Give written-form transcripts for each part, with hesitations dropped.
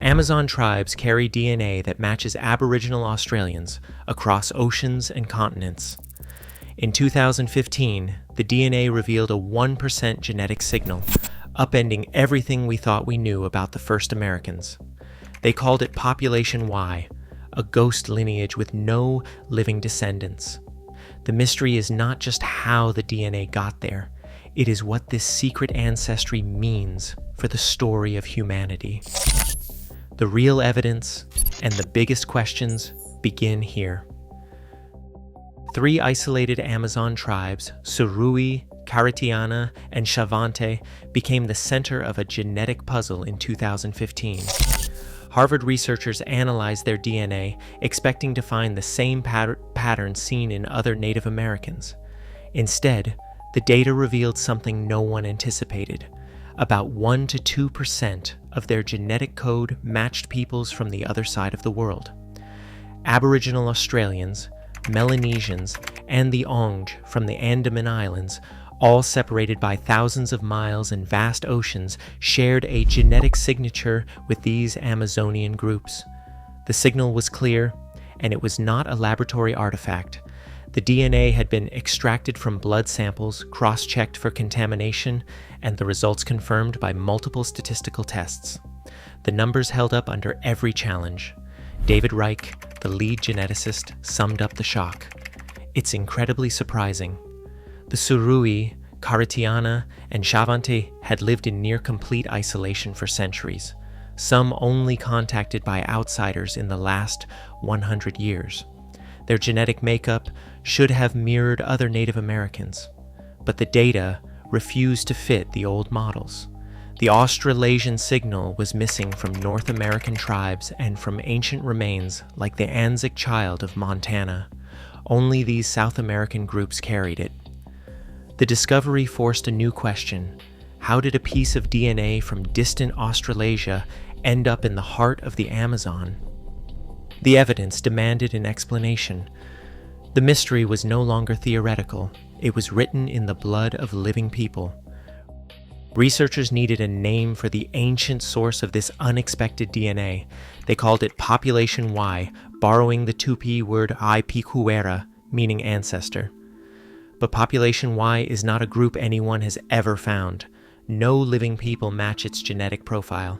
Amazon tribes carry DNA that matches Aboriginal Australians across oceans and continents. In 2015, the DNA revealed a 1% genetic signal, upending everything we thought we knew about the first Americans. They called it Population Y, a ghost lineage with no living descendants. The mystery is not just how the DNA got there, it is what this secret ancestry means for the story of humanity. The real evidence and the biggest questions begin here. 3 isolated Amazon tribes, Surui, Caritiana, and Chavante, became the center of a genetic puzzle in 2015. Harvard researchers analyzed their DNA, expecting to find the same pattern seen in other Native Americans. Instead, the data revealed something no one anticipated. About 1 to 2% of their genetic code matched peoples from the other side of the world. Aboriginal Australians, Melanesians, and the Ong from the Andaman Islands, all separated by thousands of miles and vast oceans, shared a genetic signature with these Amazonian groups. The signal was clear, and it was not a laboratory artifact. The DNA had been extracted from blood samples, cross-checked for contamination, and the results confirmed by multiple statistical tests. The numbers held up under every challenge. David Reich, the lead geneticist, summed up the shock. It's incredibly surprising. The Surui, Caritiana, and Chavante had lived in near-complete isolation for centuries, some only contacted by outsiders in the last 100 years. Their genetic makeup should have mirrored other Native Americans, but the data refused to fit the old models. The Australasian signal was missing from North American tribes and from ancient remains like the Anzac Child of Montana. Only these South American groups carried it. The discovery forced a new question. How did a piece of DNA from distant Australasia end up in the heart of the Amazon? The evidence demanded an explanation. The mystery was no longer theoretical. It was written in the blood of living people. Researchers needed a name for the ancient source of this unexpected DNA. They called it Population Y, borrowing the Tupi word Ipicuera, meaning ancestor. But Population Y is not a group anyone has ever found. No living people match its genetic profile.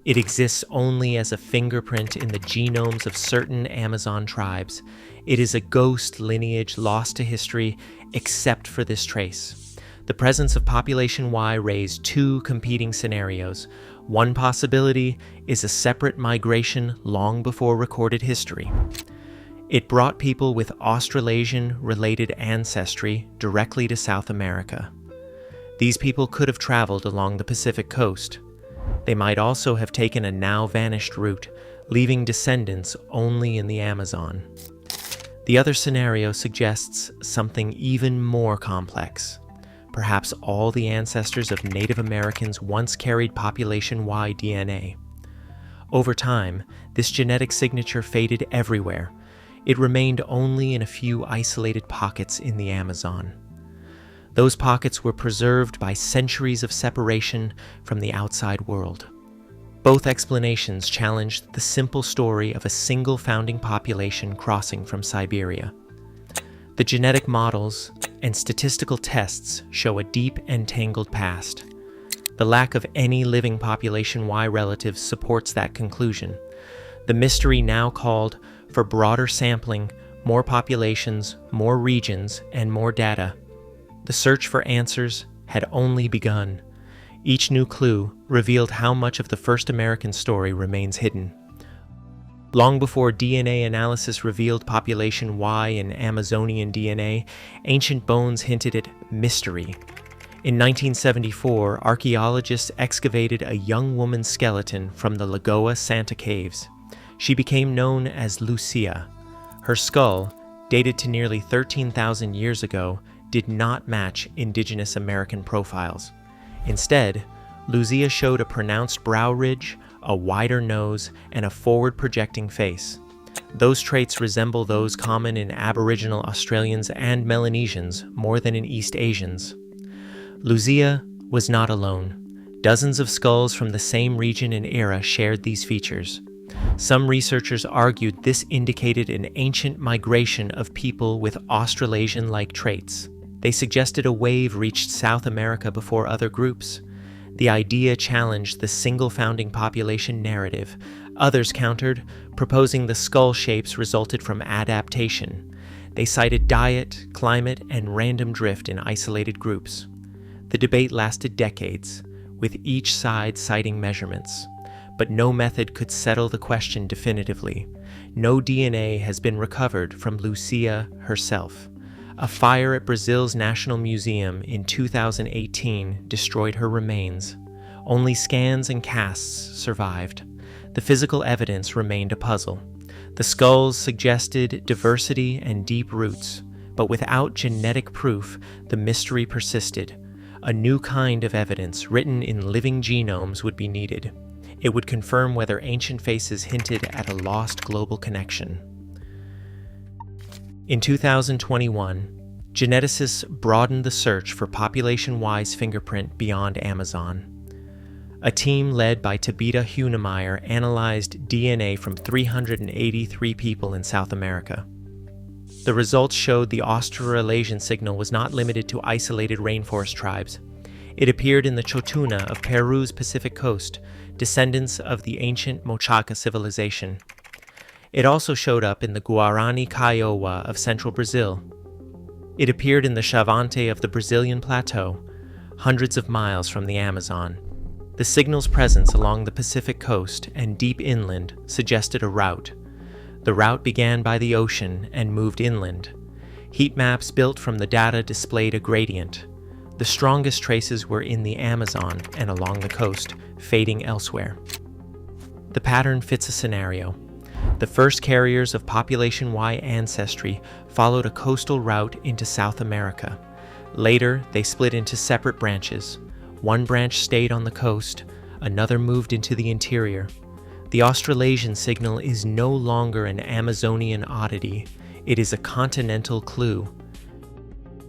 It exists only as a fingerprint in the genomes of certain Amazon tribes. It is a ghost lineage lost to history, except for this trace. The presence of Population Y raised 2 competing scenarios. One possibility is a separate migration long before recorded history. It brought people with Australasian-related ancestry directly to South America. These people could have traveled along the Pacific coast. They might also have taken a now-vanished route, leaving descendants only in the Amazon. The other scenario suggests something even more complex. Perhaps all the ancestors of Native Americans once carried Population Y DNA. Over time, this genetic signature faded everywhere. It remained only in a few isolated pockets in the Amazon. Those pockets were preserved by centuries of separation from the outside world. Both explanations challenged the simple story of a single founding population crossing from Siberia. The genetic models and statistical tests show a deep and tangled past. The lack of any living Population Y relatives supports that conclusion. The mystery now called for broader sampling, more populations, more regions, and more data. The search for answers had only begun. Each new clue revealed how much of the first American story remains hidden. Long before DNA analysis revealed Population Y in Amazonian DNA, ancient bones hinted at mystery. In 1974, archaeologists excavated a young woman's skeleton from the Lagoa Santa Caves. She became known as Luzia. Her skull, dated to nearly 13,000 years ago, did not match indigenous American profiles. Instead, Luzia showed a pronounced brow ridge, a wider nose, and a forward-projecting face. Those traits resemble those common in Aboriginal Australians and Melanesians more than in East Asians. Luzia was not alone. Dozens of skulls from the same region and era shared these features. Some researchers argued this indicated an ancient migration of people with Australasian-like traits. They suggested a wave reached South America before other groups. The idea challenged the single founding population narrative. Others countered, proposing the skull shapes resulted from adaptation. They cited diet, climate, and random drift in isolated groups. The debate lasted decades, with each side citing measurements. But no method could settle the question definitively. No DNA has been recovered from Luzia herself. A fire at Brazil's National Museum in 2018 destroyed her remains. Only scans and casts survived. The physical evidence remained a puzzle. The skulls suggested diversity and deep roots, but without genetic proof, the mystery persisted. A new kind of evidence written in living genomes would be needed. It would confirm whether ancient faces hinted at a lost global connection. In 2021, geneticists broadened the search for population-wise fingerprint beyond Amazon. A team led by Tabitha Hunemeyer analyzed DNA from 383 people in South America. The results showed the Australasian signal was not limited to isolated rainforest tribes. It appeared in the Chotuna of Peru's Pacific coast, descendants of the ancient Mochaca civilization. It also showed up in the Guarani Kiowa of central Brazil. It appeared in the Chavante of the Brazilian plateau, hundreds of miles from the Amazon. The signal's presence along the Pacific coast and deep inland suggested a route. The route began by the ocean and moved inland. Heat maps built from the data displayed a gradient. The strongest traces were in the Amazon and along the coast, fading elsewhere. The pattern fits a scenario. The first carriers of population Y ancestry followed a coastal route into South America. Later, they split into separate branches. One branch stayed on the coast, another moved into the interior. The Australasian signal is no longer an Amazonian oddity. It is a continental clue.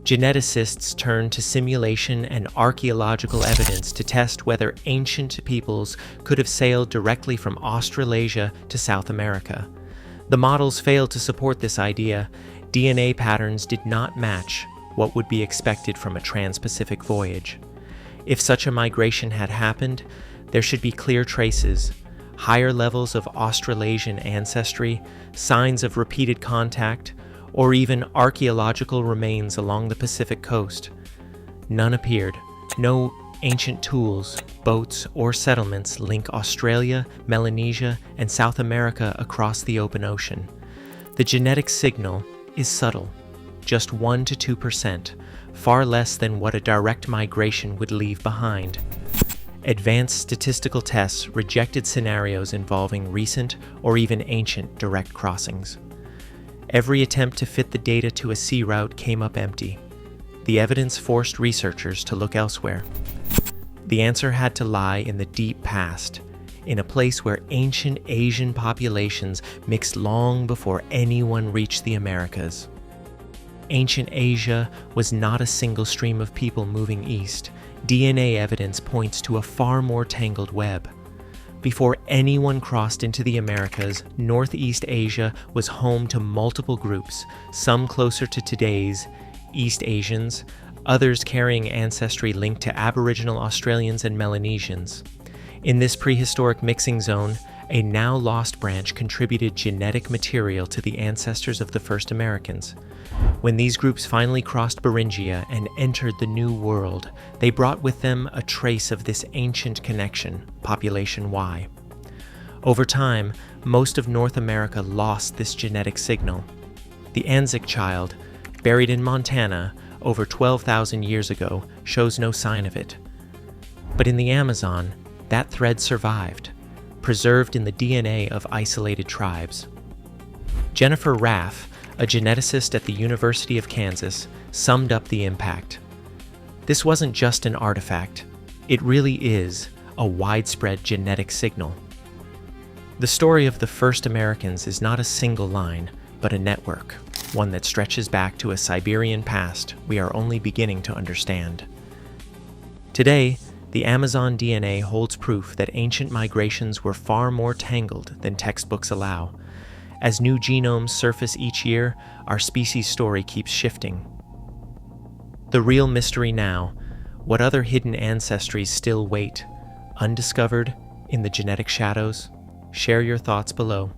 Geneticists turn to simulation and archaeological evidence to test whether ancient peoples could have sailed directly from Australasia to South America. The models failed to support this idea. DNA patterns did not match what would be expected from a trans-Pacific voyage. If such a migration had happened, there should be clear traces, higher levels of Australasian ancestry, signs of repeated contact, or even archaeological remains along the Pacific coast. None appeared. No ancient tools, boats, or settlements link Australia, Melanesia, and South America across the open ocean. The genetic signal is subtle, just 1 to 2%, far less than what a direct migration would leave behind. Advanced statistical tests rejected scenarios involving recent or even ancient direct crossings. Every attempt to fit the data to a sea route came up empty. The evidence forced researchers to look elsewhere. The answer had to lie in the deep past, in a place where ancient Asian populations mixed long before anyone reached the Americas. Ancient Asia was not a single stream of people moving east. DNA evidence points to a far more tangled web. Before anyone crossed into the Americas, Northeast Asia was home to multiple groups, some closer to today's East Asians, others carrying ancestry linked to Aboriginal Australians and Melanesians. In this prehistoric mixing zone, a now lost branch contributed genetic material to the ancestors of the first Americans. When these groups finally crossed Beringia and entered the New World, they brought with them a trace of this ancient connection, population Y. Over time, most of North America lost this genetic signal. The Anzac child, buried in Montana over 12,000 years ago, shows no sign of it. But in the Amazon, that thread survived, preserved in the DNA of isolated tribes. Jennifer Raff, a geneticist at the University of Kansas, summed up the impact. This wasn't just an artifact. It really is a widespread genetic signal. The story of the first Americans is not a single line, but a network, one that stretches back to a Siberian past we are only beginning to understand. Today, the Amazon DNA holds proof that ancient migrations were far more tangled than textbooks allow. As new genomes surface each year, our species' story keeps shifting. The real mystery now: what other hidden ancestries still wait, undiscovered in the genetic shadows? Share your thoughts below.